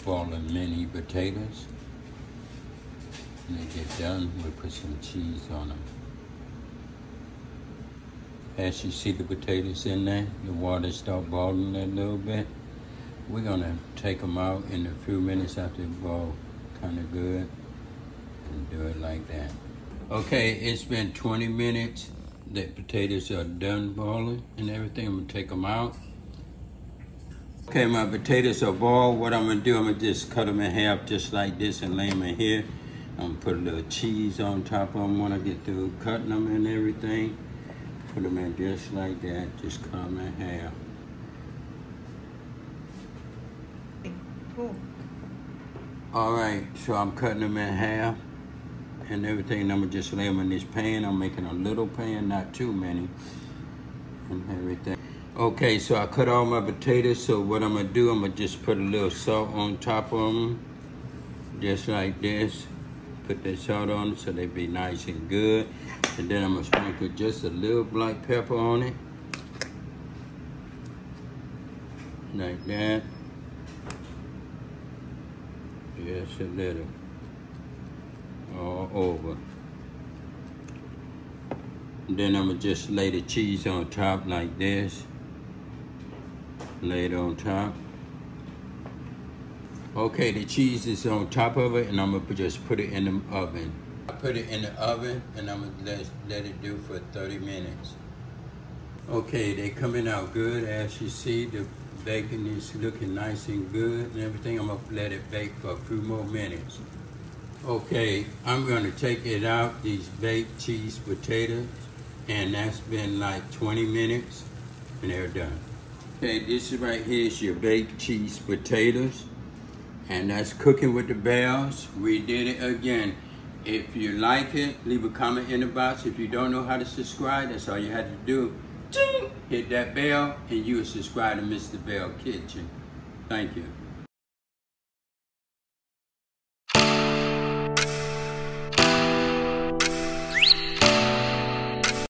boiling mini potatoes. When they get done, we'll put some cheese on them. As you see the potatoes in there, the water start boiling a little bit. We're gonna take them out in a few minutes after they boil kind of good and do it like that. Okay, it's been 20 minutes. The potatoes are done boiling and everything. I'm gonna take them out. Okay, my potatoes are boiled. What I'm gonna do, I'm gonna just cut them in half just like this and lay them in here. I'm gonna put a little cheese on top of them when I get through cutting them and everything. Put them in just like that, just cut them in half. Cool. All right, so I'm cutting them in half and everything. I'm gonna just lay them in this pan. I'm making a little pan, not too many, and everything. Okay, so I cut all my potatoes. So what I'm gonna do, I'm gonna just put a little salt on top of them, just like this. Put that salt on it so they be nice and good. And then I'm gonna sprinkle just a little black pepper on it, like that. Just a little, all over. And then I'm gonna just lay the cheese on top like this. Lay it on top. Okay, the cheese is on top of it, and I'm gonna just put it in the oven. I put it in the oven, and I'm gonna let it do for 30 minutes. Okay, they coming out good. As you see, the bacon is looking nice and good and everything. I'm gonna let it bake for a few more minutes. Okay, I'm gonna take it out, these baked cheese potatoes, and that's been like 20 minutes, and they're done. Okay, this is right here is your baked cheese potatoes, and that's cooking with the Bells. We did it again. If you like it, leave a comment in the box. If you don't know how to subscribe, that's all you had to do. Hit that bell and you will subscribe to Mr. Belle Kitchen. Thank you.